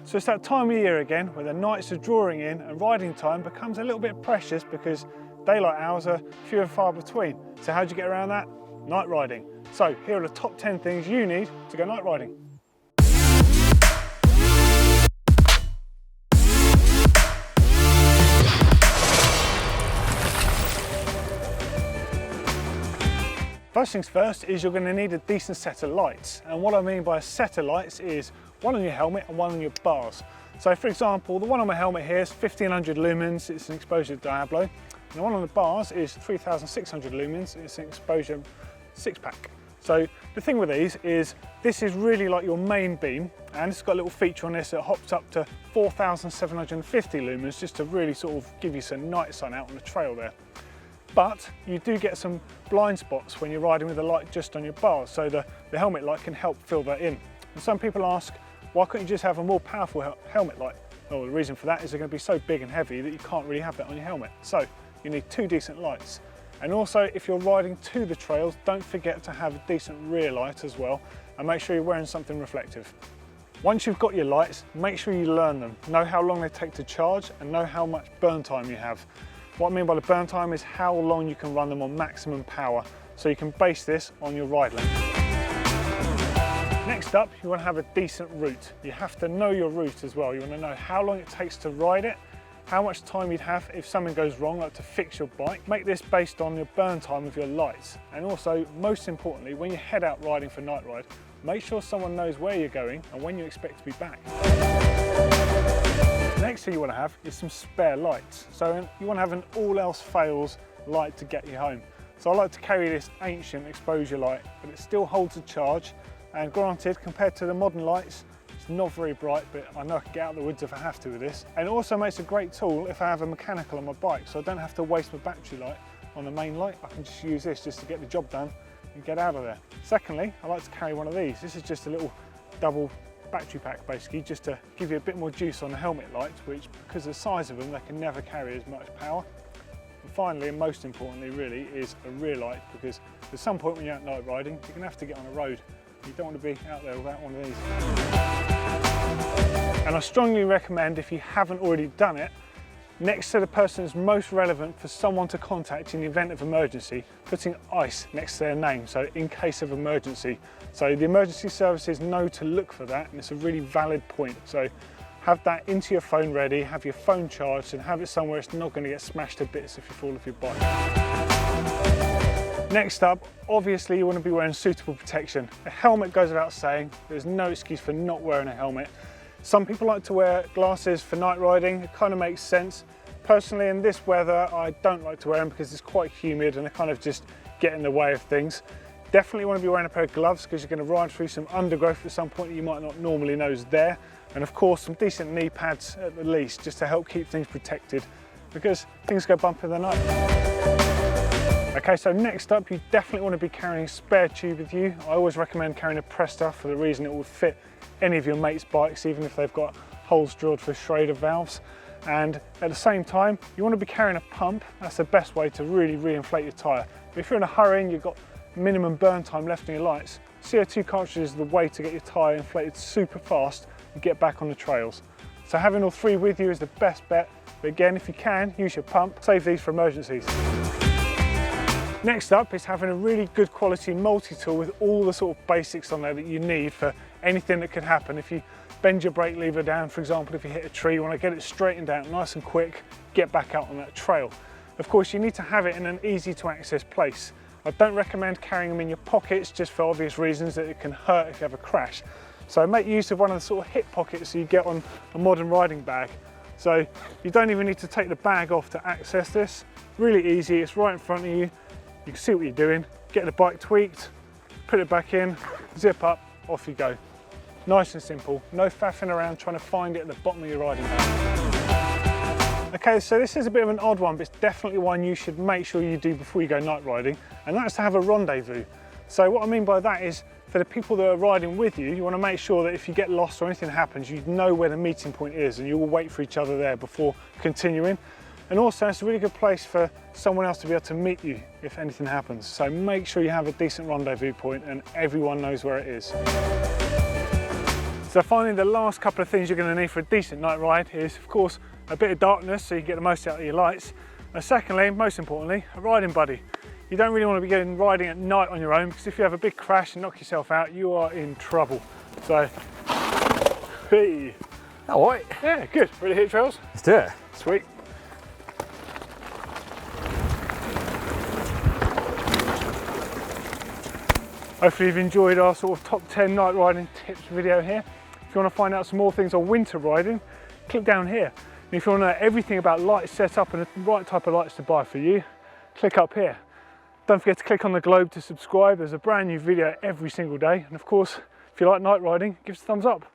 So it's that time of year again where the nights are drawing in and riding time becomes a little bit precious because daylight hours are few and far between. So how do you get around that? Night riding. So here are the top 10 things you need to go night riding. First things first is you're going to need a decent set of lights, and what I mean by a set of lights is one on your helmet and one on your bars. So for example, the one on my helmet here is 1500 lumens, it's an exposure Diablo, and the one on the bars is 3600 lumens, it's an exposure 6-pack. So the thing with these is this is really like your main beam, and it's got a little feature on this that hops up to 4750 lumens just to really sort of give you some night sun out on the trail there. But you do get some blind spots when you're riding with the light just on your bars, so the helmet light can help fill that in. And some people ask, why couldn't you just have a more powerful helmet light? Well, the reason for that is they're going to be so big and heavy that you can't really have that on your helmet. So you need two decent lights. And also, if you're riding to the trails, don't forget to have a decent rear light as well, and make sure you're wearing something reflective. Once you've got your lights, make sure you learn them, know how long they take to charge, and know how much burn time you have. What I mean by the burn time is how long you can run them on maximum power, so you can base this on your ride length. Next up, you want to have a decent route. You have to know your route as well. You want to know how long it takes to ride it, how much time you'd have if something goes wrong, like to fix your bike. Make this based on your burn time of your lights. And also, most importantly, when you head out riding for night ride, make sure someone knows where you're going and when you expect to be back. Next thing you want to have is some spare lights. So you want to have an all else fails light to get you home. So I like to carry this ancient exposure light, but it still holds a charge. And granted, compared to the modern lights, it's not very bright, but I know I can get out of the woods if I have to with this. And it also makes a great tool if I have a mechanical on my bike, so I don't have to waste my battery light on the main light. I can just use this just to get the job done and get out of there. Secondly, I like to carry one of these. This is just a little double battery pack basically, just to give you a bit more juice on the helmet lights, which because of the size of them, they can never carry as much power. And finally, and most importantly really, is a rear light, because at some point when you're out night riding, you're going to have to get on the road. You don't want to be out there without one of these. And I strongly recommend, if you haven't already done it, next to the person that's most relevant for someone to contact in the event of emergency, putting ice next to their name, so in case of emergency. So the emergency services know to look for that, and it's a really valid point. So have that into your phone ready, have your phone charged, and have it somewhere it's not going to get smashed to bits if you fall off your bike. Next up, obviously you want to be wearing suitable protection. A helmet goes without saying, there's no excuse for not wearing a helmet. Some people like to wear glasses for night riding, it kind of makes sense. Personally, in this weather, I don't like to wear them because it's quite humid and they kind of just get in the way of things. Definitely want to be wearing a pair of gloves because you're going to ride through some undergrowth at some point that you might not normally know is there. And of course, some decent knee pads at the least, just to help keep things protected, because things go bump in the night. Okay, so next up, you definitely want to be carrying a spare tube with you. I always recommend carrying a Presta for the reason it will fit any of your mates' bikes, even if they've got holes drilled for Schrader valves. And at the same time, you want to be carrying a pump. That's the best way to really re-inflate your tyre. But if you're in a hurry and you've got minimum burn time left in your lights, CO2 cartridge is the way to get your tyre inflated super fast and get back on the trails. So having all three with you is the best bet. But again, if you can, use your pump. Save these for emergencies. Next up is having a really good quality multi-tool with all the sort of basics on there that you need for anything that could happen. If you bend your brake lever down, for example, if you hit a tree, you want to get it straightened out nice and quick, get back out on that trail. Of course, you need to have it in an easy to access place. I don't recommend carrying them in your pockets, just for obvious reasons that it can hurt if you have a crash. So make use of one of the sort of hip pockets that you get on a modern riding bag. So you don't even need to take the bag off to access this. Really easy, it's right in front of you. You can see what you're doing, get the bike tweaked, put it back in, zip up, off you go. Nice and simple, no faffing around trying to find it at the bottom of your riding bag. Okay, so this is a bit of an odd one, but it's definitely one you should make sure you do before you go night riding, and that's to have a rendezvous. So what I mean by that is, for the people that are riding with you, you want to make sure that if you get lost or anything happens, you know where the meeting point is and you will wait for each other there before continuing. And also, it's a really good place for someone else to be able to meet you if anything happens. So make sure you have a decent rendezvous point and everyone knows where it is. So finally, the last couple of things you're going to need for a decent night ride is, of course, a bit of darkness so you can get the most out of your lights. And secondly, most importantly, a riding buddy. You don't really want to be going riding at night on your own, because if you have a big crash and knock yourself out, you are in trouble. So, hey. All right. Yeah, good. Ready to hit trails? Let's do it. Sweet. Hopefully you've enjoyed our sort of top 10 night riding tips video here. If you want to find out some more things on winter riding, click down here. And if you want to know everything about light setup and the right type of lights to buy for you, click up here. Don't forget to click on the globe to subscribe. There's a brand new video every single day. And of course, if you like night riding, give us a thumbs up.